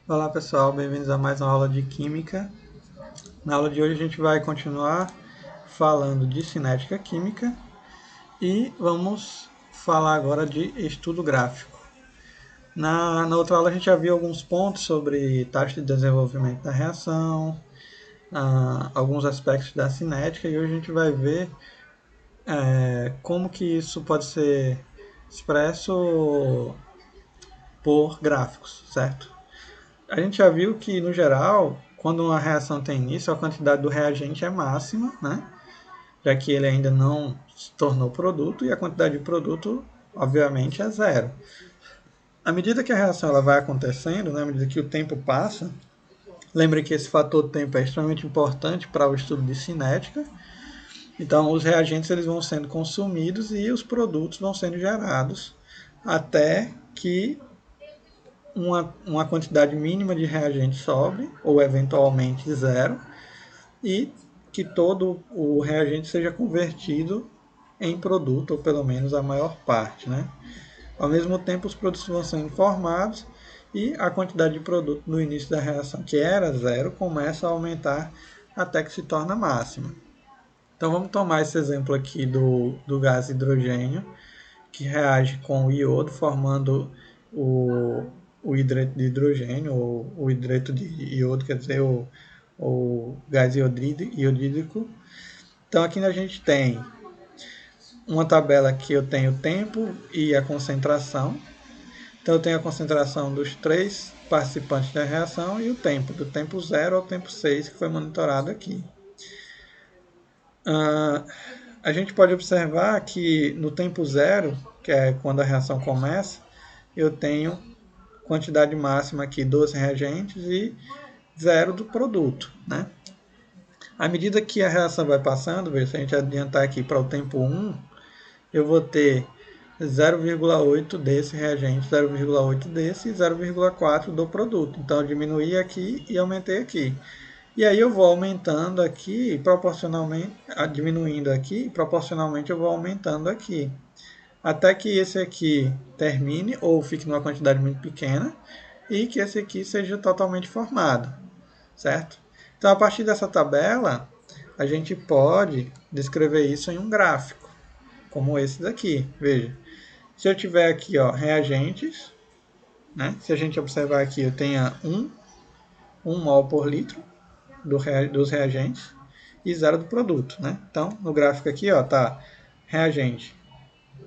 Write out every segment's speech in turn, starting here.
Olá pessoal, bem-vindos a mais uma aula de Química. Na aula de hoje a gente vai continuar falando de cinética química e vamos falar agora de estudo gráfico. Na outra aula a gente já viu alguns pontos sobre taxa de desenvolvimento da reação, alguns aspectos da cinética e hoje a gente vai ver como que isso pode ser expresso por gráficos, certo? A gente já viu que, no geral, quando uma reação tem início, a quantidade do reagente é máxima, né? Já que ele ainda não se tornou produto, e a quantidade de produto, obviamente, é zero. À medida que a reação ela vai acontecendo, né, à medida que o tempo passa, lembre que esse fator tempo é extremamente importante para o estudo de cinética. Então, os reagentes eles vão sendo consumidos e os produtos vão sendo gerados até que uma quantidade mínima de reagente sobre, ou eventualmente zero, e que todo o reagente seja convertido em produto, ou pelo menos a maior parte. Né? Ao mesmo tempo, os produtos vão sendo formados e a quantidade de produto no início da reação, que era zero, começa a aumentar até que se torna máxima. Então vamos tomar esse exemplo aqui do gás hidrogênio, que reage com o iodo, formando o, o hidreto de hidrogênio, ou o hidreto de iodo, quer dizer, o gás iodídico. Então aqui a gente tem uma tabela que eu tenho o tempo e a concentração. Então eu tenho a concentração dos três participantes da reação e o tempo, do tempo 0 ao tempo 6, que foi monitorado aqui. A gente pode observar que no tempo 0, que é quando a reação começa, eu tenho quantidade máxima aqui dos reagentes e zero do produto. Né? À medida que a reação vai passando, se a gente adiantar aqui para o tempo 1, eu vou ter 0,8 desse reagente, 0,8 desse e 0,4 do produto. Então eu diminuí aqui e aumentei aqui. E aí eu vou aumentando aqui, proporcionalmente, diminuindo aqui, proporcionalmente eu vou aumentando aqui. Até que esse aqui termine ou fique numa quantidade muito pequena e que esse aqui seja totalmente formado, certo? Então, a partir dessa tabela, a gente pode descrever isso em um gráfico, como esse daqui. Veja, se eu tiver aqui ó, reagentes, né? Se a gente observar aqui, eu tenho 1 mol por litro dos reagentes e 0 do produto. Né? Então, no gráfico aqui está reagente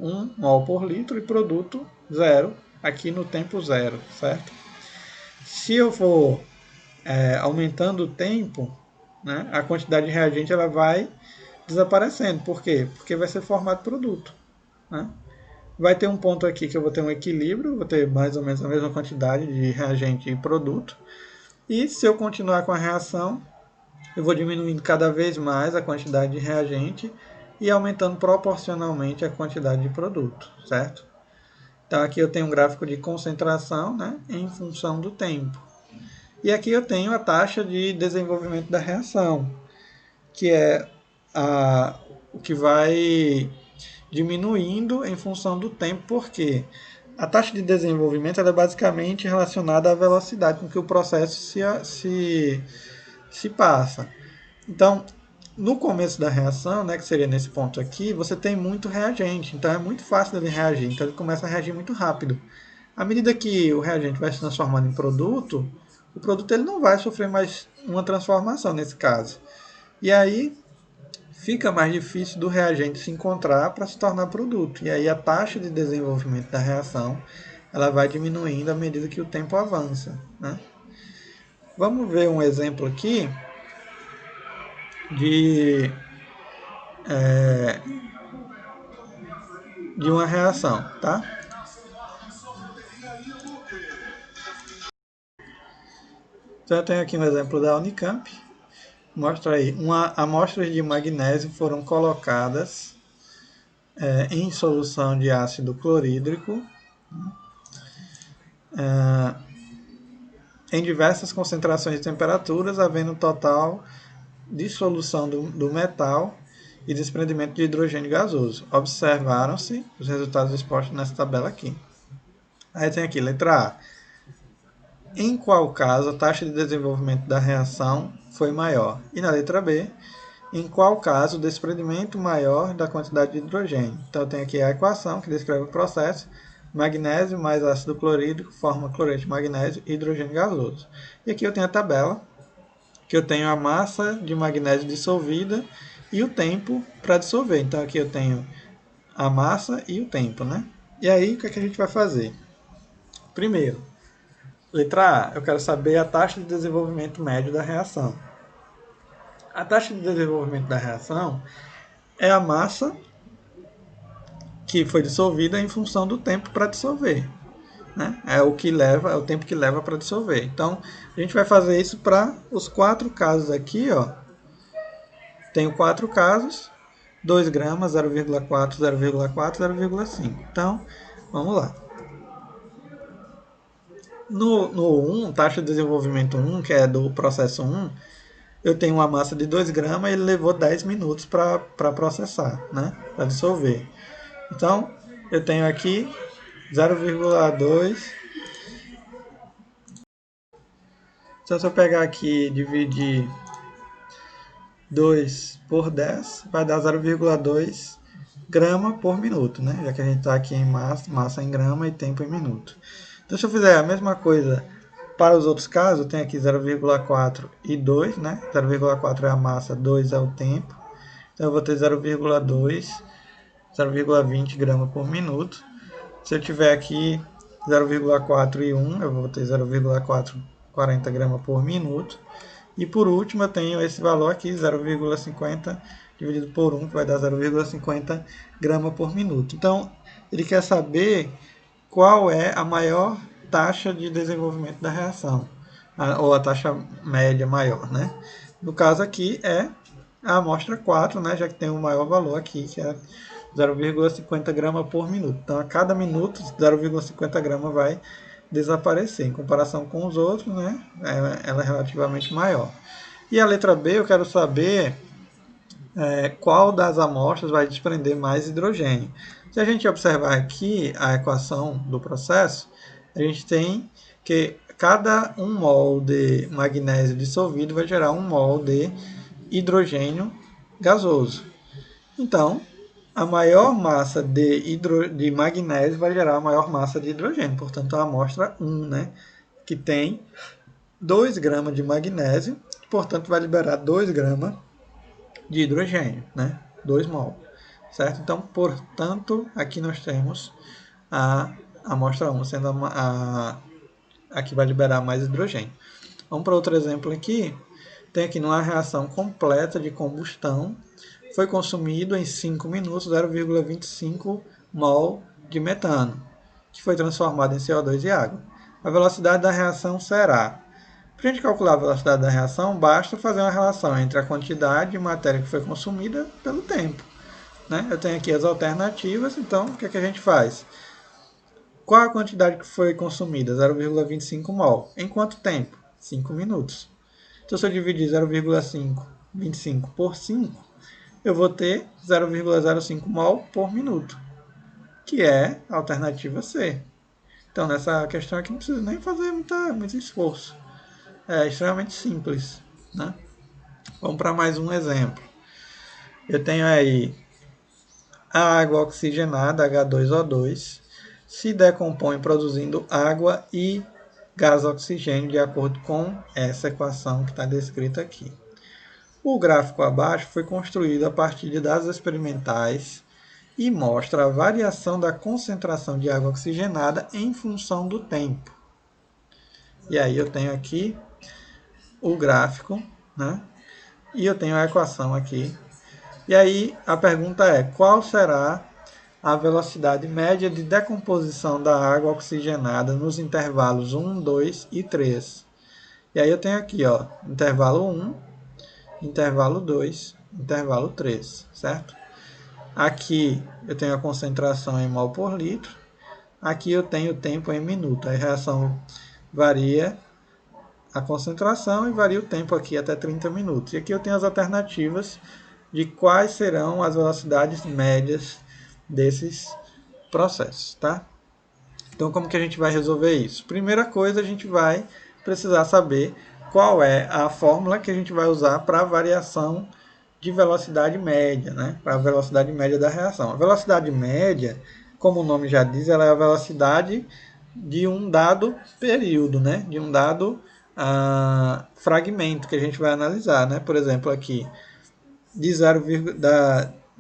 1 mol por litro e produto 0, aqui no tempo 0, certo? Se eu for aumentando o tempo, né, a quantidade de reagente ela vai desaparecendo. Por quê? Porque vai ser formado produto. Né? Vai ter um ponto aqui que eu vou ter um equilíbrio, vou ter mais ou menos a mesma quantidade de reagente e produto. E se eu continuar com a reação, eu vou diminuindo cada vez mais a quantidade de reagente e aumentando proporcionalmente a quantidade de produto, certo? Então aqui eu tenho um gráfico de concentração, né, em função do tempo. E aqui eu tenho a taxa de desenvolvimento da reação, que é o que vai diminuindo em função do tempo, porque a taxa de desenvolvimento é basicamente relacionada à velocidade com que o processo se passa. Então, no começo da reação, né, que seria nesse ponto aqui, você tem muito reagente, então é muito fácil dele reagir, então ele começa a reagir muito rápido. À medida que o reagente vai se transformando em produto, o produto ele não vai sofrer mais uma transformação nesse caso. E aí fica mais difícil do reagente se encontrar para se tornar produto. E aí a taxa de desenvolvimento da reação ela vai diminuindo à medida que o tempo avança. Né? Vamos ver um exemplo aqui de, de uma reação. Tá? Então eu tenho aqui um exemplo da Unicamp. Mostra aí, amostras de magnésio foram colocadas em solução de ácido clorídrico em diversas concentrações e temperaturas, havendo total dissolução do metal e desprendimento de hidrogênio gasoso. Observaram-se os resultados expostos nessa tabela aqui. Aí tem aqui, letra A. em qual caso a taxa de desenvolvimento da reação foi maior. E na letra B, em qual caso o desprendimento maior da quantidade de hidrogênio. Então eu tenho aqui a equação que descreve o processo. Magnésio mais ácido clorídrico forma cloreto de magnésio e hidrogênio gasoso. E aqui eu tenho a tabela, que eu tenho a massa de magnésio dissolvida e o tempo para dissolver. Então aqui eu tenho a massa e o tempo, né? E aí o que a gente vai fazer? Primeiro, letra A, eu quero saber a taxa de desenvolvimento médio da reação. A taxa de desenvolvimento da reação é a massa que foi dissolvida em função do tempo para dissolver. Né? É o tempo que leva para dissolver. Então, a gente vai fazer isso para os 4 casos aqui. Ó. Tenho 4 casos, 2 gramas, 0,4, 0,4, 0,5. Então, vamos lá. No 1, taxa de desenvolvimento 1, que é do processo 1, eu tenho uma massa de 2 gramas e ele levou 10 minutos para processar, né? Para dissolver. Então, eu tenho aqui 0,2. Então, se eu pegar aqui e dividir 2 por 10, vai dar 0,2 grama por minuto, né? Já que a gente está aqui em massa em grama e tempo em minuto. Então, se eu fizer a mesma coisa para os outros casos, eu tenho aqui 0,4 e 2, né? 0,4 é a massa, 2 é o tempo. Então, eu vou ter 0,2, 0,20 gramas por minuto. Se eu tiver aqui 0,4 e 1, eu vou ter 0,440 gramas por minuto. E por último, eu tenho esse valor aqui, 0,50 dividido por 1, que vai dar 0,50 gramas por minuto. Então, ele quer saber qual é a maior taxa de desenvolvimento da reação, ou a taxa média maior, né? No caso aqui é a amostra 4, né? Já que tem o maior valor aqui, que é 0,50 gramas por minuto. Então, a cada minuto, 0,50 gramas vai desaparecer. Em comparação com os outros, né? Ela é relativamente maior. E a letra B, eu quero saber qual das amostras vai desprender mais hidrogênio. Se a gente observar aqui a equação do processo, a gente tem que cada 1 mol de magnésio dissolvido vai gerar 1 mol de hidrogênio gasoso. Então, a maior massa de magnésio vai gerar a maior massa de hidrogênio. Portanto, a amostra 1, né, que tem 2 gramas de magnésio, portanto, vai liberar 2 gramas de hidrogênio, né, 2 mol. Certo? Então, portanto, aqui nós temos a amostra 1 sendo a que vai liberar mais hidrogênio. Vamos para outro exemplo aqui. Tem aqui numa reação completa de combustão, foi consumido em 5 minutos 0,25 mol de metano, que foi transformado em CO2 e água. A velocidade da reação será... Para a gente calcular a velocidade da reação, basta fazer uma relação entre a quantidade de matéria que foi consumida pelo tempo. Né? Eu tenho aqui as alternativas, então o que a gente faz? Qual a quantidade que foi consumida? 0,25 mol. Em quanto tempo? 5 minutos. Então, se eu dividir 0,25 por 5, eu vou ter 0,05 mol por minuto, que é a alternativa C. Então, nessa questão aqui não precisa nem fazer muito esforço. É extremamente simples. Né? Vamos para mais um exemplo. Eu tenho aí a água oxigenada, H2O2, se decompõe produzindo água e gás oxigênio, de acordo com essa equação que está descrita aqui. O gráfico abaixo foi construído a partir de dados experimentais e mostra a variação da concentração de água oxigenada em função do tempo. E aí eu tenho aqui o gráfico, né? E eu tenho a equação aqui. E aí a pergunta é, qual será a velocidade média de decomposição da água oxigenada nos intervalos 1, 2 e 3? E aí eu tenho aqui, ó, intervalo 1, intervalo 2, intervalo 3, certo? Aqui eu tenho a concentração em mol por litro, aqui eu tenho o tempo em minuto. A reação varia a concentração e varia o tempo aqui até 30 minutos. E aqui eu tenho as alternativas de quais serão as velocidades médias desses processos, tá? Então, como que a gente vai resolver isso? Primeira coisa, a gente vai precisar saber qual é a fórmula que a gente vai usar para a variação de velocidade média, né? Para a velocidade média da reação. A velocidade média, como o nome já diz, ela é a velocidade de um dado período, né? De um dado fragmento que a gente vai analisar, né? Por exemplo, aqui, de 0,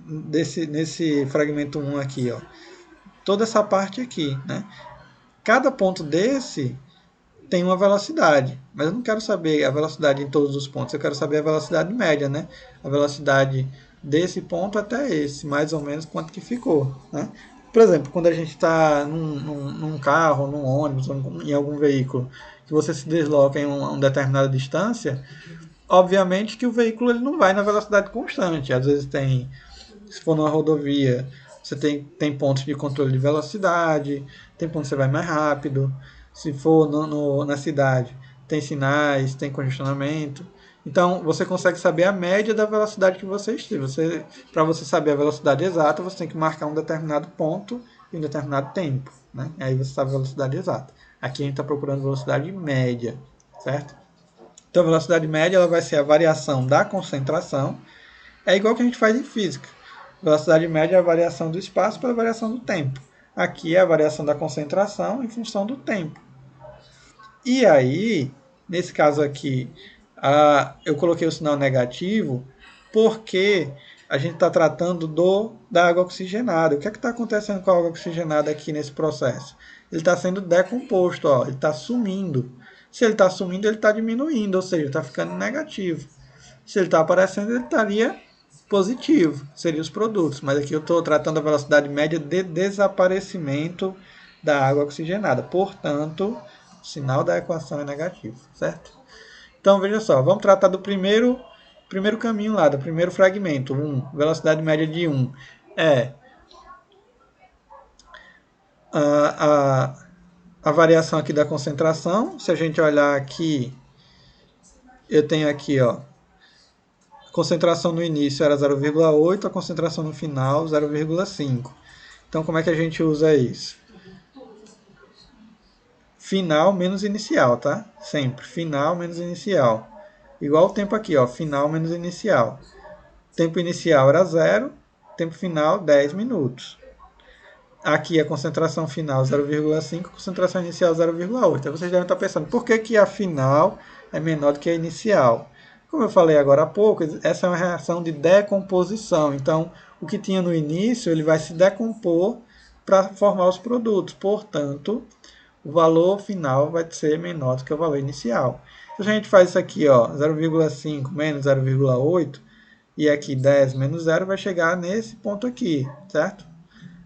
nesse fragmento 1 aqui, ó, toda essa parte aqui, né? Cada ponto desse tem uma velocidade, mas eu não quero saber a velocidade em todos os pontos, eu quero saber a velocidade média, né? A velocidade desse ponto até esse, mais ou menos quanto que ficou, né? Por exemplo, quando a gente está num carro, num ônibus, ou em algum veículo, que você se desloca em uma determinada distância, obviamente que o veículo ele não vai na velocidade constante. Às vezes tem, se for numa rodovia, você tem pontos de controle de velocidade, tem pontos que você vai mais rápido. Se for na cidade, tem sinais, tem congestionamento. Então, você consegue saber a média da velocidade que você estiver. Para você saber a velocidade exata, você tem que marcar um determinado ponto em um determinado tempo. Né? Aí você sabe a velocidade exata. Aqui a gente está procurando velocidade média, certo? Então, a velocidade média ela vai ser a variação da concentração. É igual que a gente faz em física. Velocidade média é a variação do espaço pela variação do tempo. Aqui é a variação da concentração em função do tempo. E aí, nesse caso aqui, eu coloquei o sinal negativo porque a gente está tratando da água oxigenada. O que é que está acontecendo com a água oxigenada aqui nesse processo? Ele está sendo decomposto, ó, ele está sumindo. Se ele está sumindo, ele está diminuindo, ou seja, está ficando negativo. Se ele está aparecendo, ele estaria positivo, seriam os produtos. Mas aqui eu estou tratando a velocidade média de desaparecimento da água oxigenada. Portanto, o sinal da equação é negativo, certo? Então, veja só, vamos tratar do primeiro caminho lá, do primeiro fragmento, 1, velocidade média de 1. É a variação aqui da concentração. Se a gente olhar aqui, eu tenho aqui, ó, a concentração no início era 0,8, a concentração no final 0,5. Então, como é que a gente usa isso? Final menos inicial, tá? Sempre. Final menos inicial. Igual o tempo aqui, ó. Final menos inicial. Tempo inicial era 0, tempo final 10 minutos. Aqui a concentração final 0,5, concentração inicial 0,8. Aí vocês devem estar pensando, por que a final é menor do que a inicial? Como eu falei agora há pouco, essa é uma reação de decomposição. Então, o que tinha no início, ele vai se decompor para formar os produtos. Portanto, o valor final vai ser menor do que o valor inicial. Se a gente faz isso aqui, 0,5 menos 0,8, e aqui 10 menos 0, vai chegar nesse ponto aqui, certo?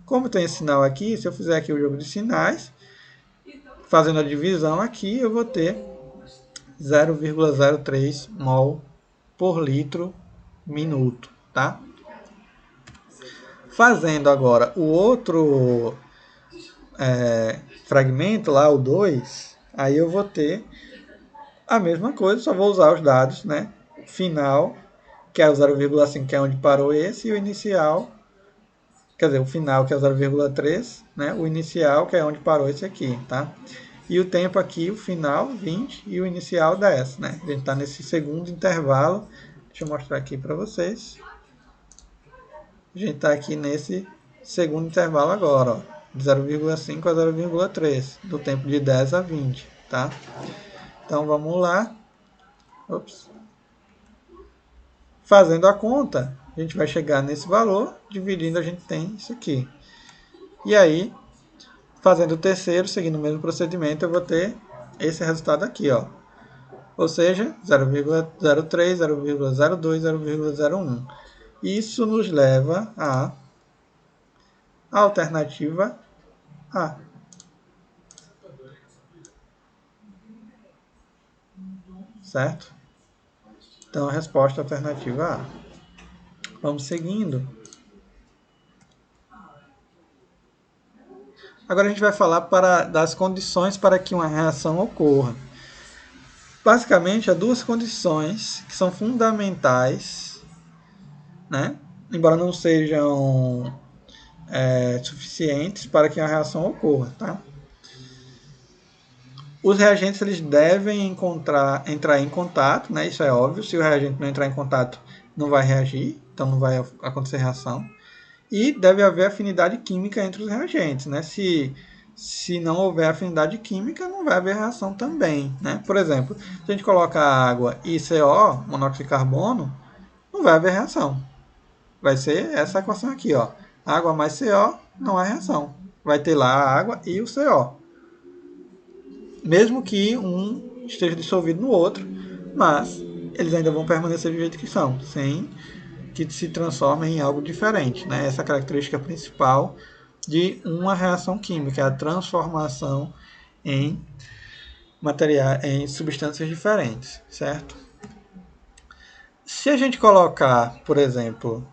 Como tem esse sinal aqui, se eu fizer aqui o jogo de sinais, fazendo a divisão aqui, eu vou ter 0,03 mol por litro minuto, tá? Fazendo agora o outro fragmento lá, o 2, aí eu vou ter a mesma coisa, só vou usar os dados, né? Final, que é o 0,5, que é onde parou esse, e o inicial, quer dizer, o final, que é o 0,3, né? O inicial, que é onde parou esse aqui, tá? E o tempo aqui, o final, 20, e o inicial, 10, né? A gente está nesse segundo intervalo. Deixa eu mostrar aqui para vocês. A gente está aqui nesse segundo intervalo agora, ó, de 0,5 a 0,3, do tempo de 10 a 20, tá? Então, vamos lá. Ops. Fazendo a conta, a gente vai chegar nesse valor, dividindo, a gente tem isso aqui. E aí, fazendo o terceiro, seguindo o mesmo procedimento, eu vou ter esse resultado aqui, ó. Ou seja, 0,03, 0,02, 0,01. Isso nos leva à alternativa A. Certo? Então, a resposta é a alternativa A. Vamos seguindo. Agora a gente vai falar das condições para que uma reação ocorra. Basicamente, há duas condições que são fundamentais, né? Embora não sejam suficientes para que a reação ocorra. Tá? Os reagentes eles devem entrar em contato, né? Isso é óbvio. Se o reagente não entrar em contato, não vai reagir, então não vai acontecer reação. E deve haver afinidade química entre os reagentes, né? Se não houver afinidade química, não vai haver reação também, né? Por exemplo, se a gente coloca água e CO, monóxido de carbono, não vai haver reação. Vai ser essa equação aqui, ó. Água mais CO, não há reação. Vai ter lá a água e o CO. Mesmo que um esteja dissolvido no outro, mas eles ainda vão permanecer do jeito que são, sem que se transformem em algo diferente, né? Essa é a característica principal de uma reação química, a transformação em materiais, em substâncias diferentes, certo? Se a gente colocar, por exemplo,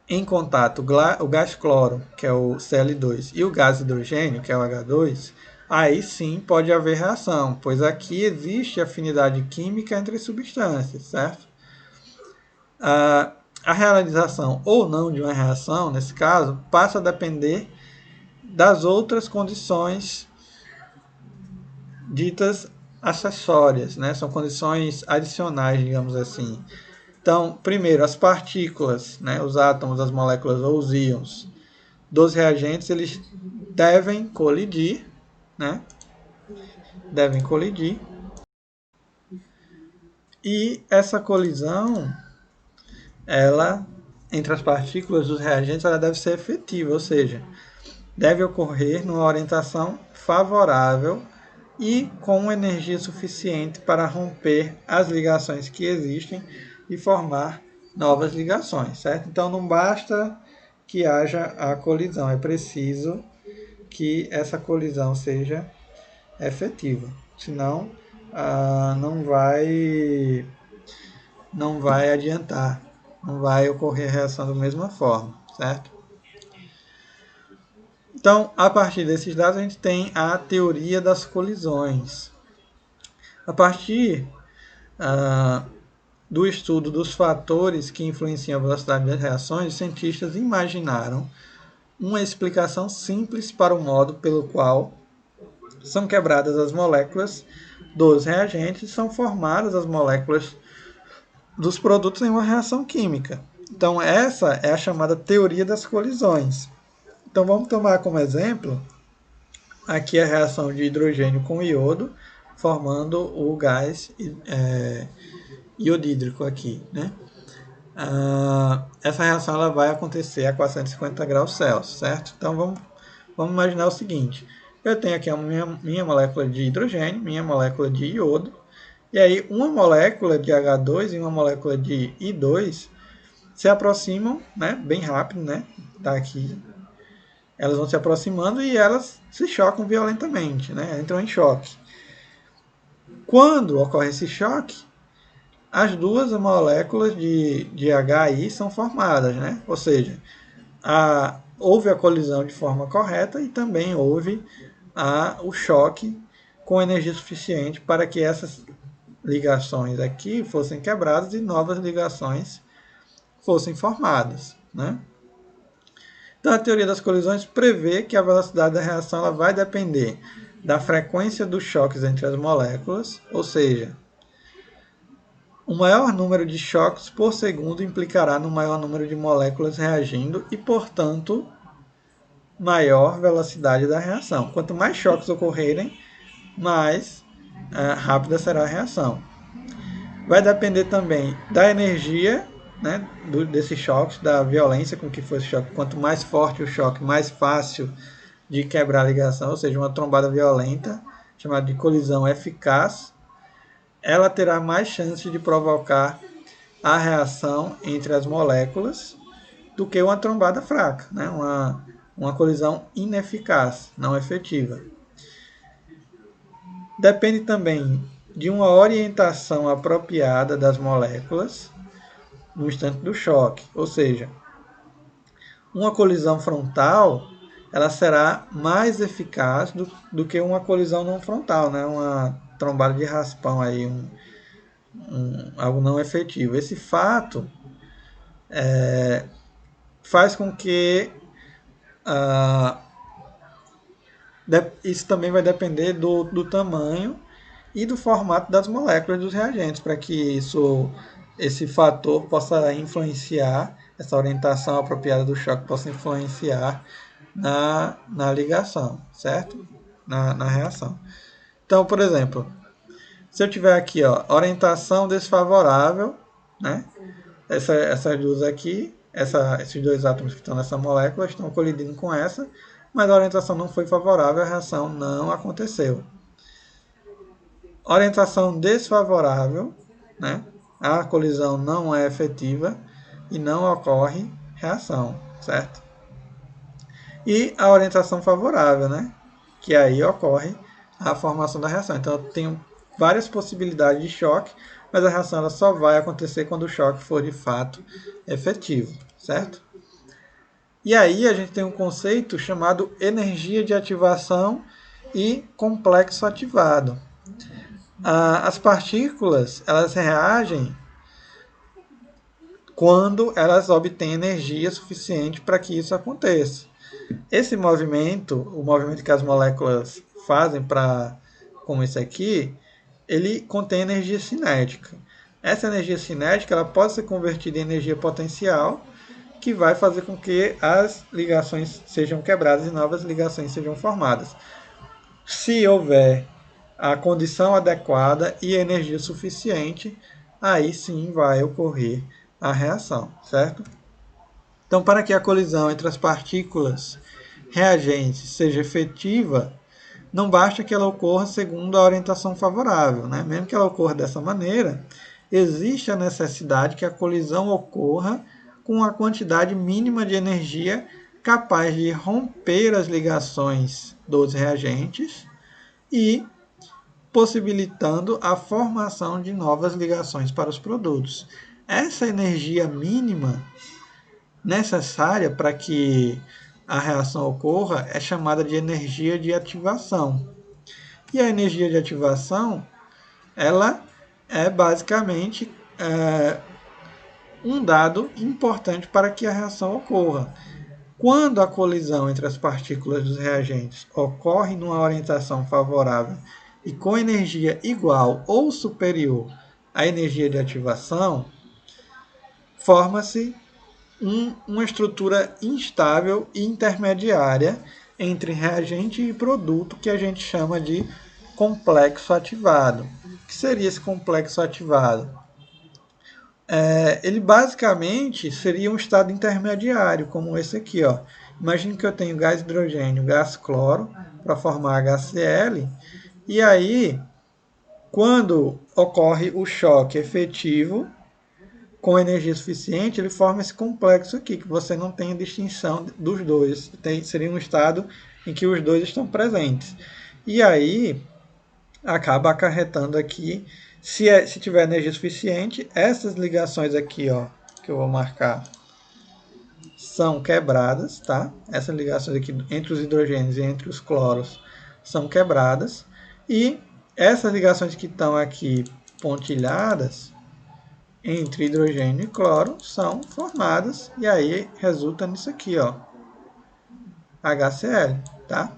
em contato o gás cloro, que é o Cl2, e o gás hidrogênio, que é o H2, aí sim pode haver reação, pois aqui existe afinidade química entre as substâncias, certo? A realização ou não de uma reação, nesse caso, passa a depender das outras condições ditas acessórias, né? São condições adicionais, digamos assim. Então, primeiro, as partículas, né? Os átomos, as moléculas ou os íons dos reagentes, eles devem colidir, né? Devem colidir. E essa colisão, ela, entre as partículas dos reagentes, ela deve ser efetiva, ou seja, deve ocorrer numa orientação favorável e com energia suficiente para romper as ligações que existem e formar novas ligações, certo? Então não basta que haja a colisão, é preciso que essa colisão seja efetiva, senão não vai adiantar, não vai ocorrer a reação da mesma forma, certo? Então, a partir desses dados, a gente tem a teoria das colisões. A partir do estudo dos fatores que influenciam a velocidade das reações, os cientistas imaginaram uma explicação simples para o modo pelo qual são quebradas as moléculas dos reagentes e são formadas as moléculas dos produtos em uma reação química. Então, essa é a chamada teoria das colisões. Então, vamos tomar como exemplo aqui a reação de hidrogênio com iodo, formando o gás iodídrico aqui, né? Essa reação ela vai acontecer a 450 graus Celsius, certo? Então vamos imaginar o seguinte: eu tenho aqui a minha molécula de hidrogênio, minha molécula de iodo, e aí uma molécula de H2 e uma molécula de I2 se aproximam, né, bem rápido, né? Tá aqui. Elas vão se aproximando e elas se chocam violentamente, né? Entram em choque. Quando ocorre esse choque, as duas moléculas de HI são formadas, né? Ou seja, houve a colisão de forma correta e também houve o choque com energia suficiente para que essas ligações aqui fossem quebradas e novas ligações fossem formadas, né? Então, a teoria das colisões prevê que a velocidade da reação ela vai depender da frequência dos choques entre as moléculas, ou seja, o maior número de choques por segundo implicará no maior número de moléculas reagindo e, portanto, maior velocidade da reação. Quanto mais choques ocorrerem, mais rápida será a reação. Vai depender também da energia, né, desses choques, da violência com que for esse choque. Quanto mais forte o choque, mais fácil de quebrar a ligação, ou seja, uma trombada violenta, chamada de colisão eficaz, ela terá mais chance de provocar a reação entre as moléculas do que uma trombada fraca, né? Uma colisão ineficaz, não efetiva. Depende também de uma orientação apropriada das moléculas no instante do choque, ou seja, uma colisão frontal ela será mais eficaz do que uma colisão não frontal, né? Uma trombada de raspão aí, algo não efetivo. Esse fato faz com que Isso também vai depender do tamanho e do formato das moléculas dos reagentes, para que esse fator possa influenciar, essa orientação apropriada do choque possa influenciar na ligação, certo? Na reação. Então, por exemplo, se eu tiver aqui, ó, orientação desfavorável, né? Essas duas aqui, esses dois átomos que estão nessa molécula estão colidindo com essa, mas a orientação não foi favorável, a reação não aconteceu. Orientação desfavorável, né? A colisão não é efetiva e não ocorre reação, certo? E a orientação favorável, né? Que aí ocorre a formação da reação. Então, eu tenho várias possibilidades de choque, mas a reação ela só vai acontecer quando o choque for de fato efetivo, certo? E aí a gente tem um conceito chamado energia de ativação e complexo ativado. As partículas elas reagem quando elas obtêm energia suficiente para que isso aconteça. Esse movimento, o movimento que as moléculas fazem como esse aqui, ele contém energia cinética. Essa energia cinética ela pode ser convertida em energia potencial, que vai fazer com que as ligações sejam quebradas e novas ligações sejam formadas. Se houver a condição adequada e energia suficiente, aí sim vai ocorrer a reação, certo? Então, para que a colisão entre as partículas reagentes seja efetiva, não basta que ela ocorra segundo a orientação favorável, né? Mesmo que ela ocorra dessa maneira, existe a necessidade que a colisão ocorra com a quantidade mínima de energia capaz de romper as ligações dos reagentes e possibilitando a formação de novas ligações para os produtos. Essa energia mínima necessária para que a reação ocorra é chamada de energia de ativação. E a energia de ativação, ela é basicamente um dado importante para que a reação ocorra. Quando a colisão entre as partículas dos reagentes ocorre numa orientação favorável e com energia igual ou superior à energia de ativação, forma-se uma estrutura instável e intermediária entre reagente e produto que a gente chama de complexo ativado. O que seria esse complexo ativado? Ele basicamente seria um estado intermediário, como esse aqui. Ó. Imagine que eu tenho gás hidrogênio, gás cloro, para formar HCl, e aí, quando ocorre o choque efetivo, com energia suficiente, ele forma esse complexo aqui, que você não tem a distinção dos dois. Seria um estado em que os dois estão presentes. E aí, acaba acarretando aqui, se tiver energia suficiente, essas ligações aqui, ó, que eu vou marcar, são quebradas, tá? Essas ligações aqui entre os hidrogênios e entre os cloros são quebradas. E essas ligações que estão aqui pontilhadas, entre hidrogênio e cloro, são formadas e aí resulta nisso aqui, ó, HCl, tá?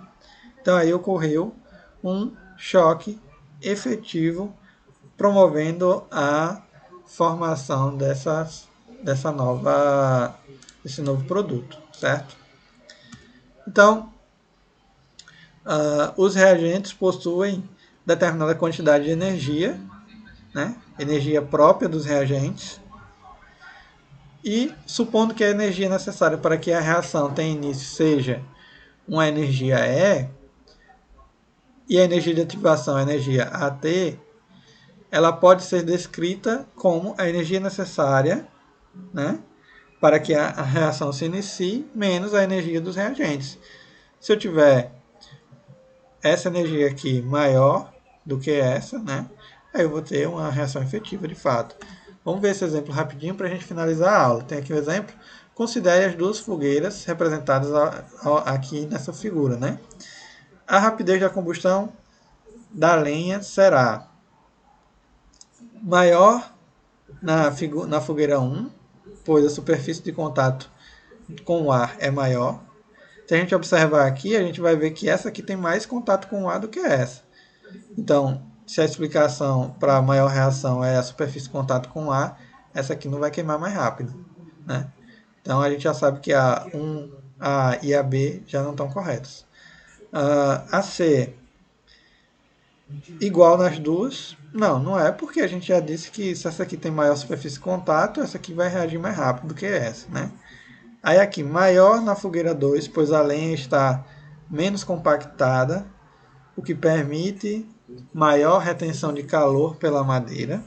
Então aí ocorreu um choque efetivo promovendo a formação desse novo produto, certo? Então, os reagentes possuem determinada quantidade de energia, né? Energia própria dos reagentes, e supondo que a energia necessária para que a reação tenha início seja uma energia E, e a energia de ativação é a energia AT, ela pode ser descrita como a energia necessária, né, para que a reação se inicie, menos a energia dos reagentes. Se eu tiver essa energia aqui maior do que essa, né, aí eu vou ter uma reação efetiva de fato. Vamos ver esse exemplo rapidinho para a gente finalizar a aula. Tem aqui um exemplo. Considere as duas fogueiras representadas aqui nessa figura, né? A rapidez da combustão da lenha será maior na fogueira 1, pois a superfície de contato com o ar é maior. Se a gente observar aqui, a gente vai ver que essa aqui tem mais contato com o ar do que essa. Então, se a explicação para a maior reação é a superfície de contato com o ar, essa aqui não vai queimar mais rápido, né? Então, a gente já sabe que a 1, A e a B já não estão corretas. A C, igual nas duas? Não, não é, porque a gente já disse que se essa aqui tem maior superfície de contato, essa aqui vai reagir mais rápido do que essa, né? Aí aqui, maior na fogueira 2, pois a lenha está menos compactada, o que permite maior retenção de calor pela madeira,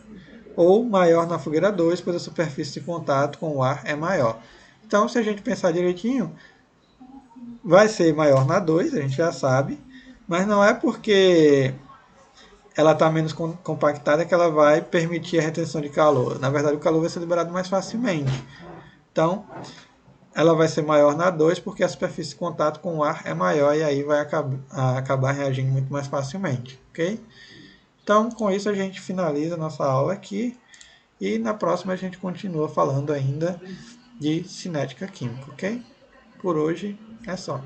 ou maior na fogueira 2, pois a superfície de contato com o ar é maior. Então, se a gente pensar direitinho, vai ser maior na 2, a gente já sabe, mas não é porque ela está menos compactada que ela vai permitir a retenção de calor. Na verdade, o calor vai ser liberado mais facilmente. Então, ela vai ser maior na 2 porque a superfície de contato com o ar é maior e aí vai acabar reagindo muito mais facilmente, ok? Então, com isso a gente finaliza a nossa aula aqui e na próxima a gente continua falando ainda de cinética química, ok? Por hoje é só.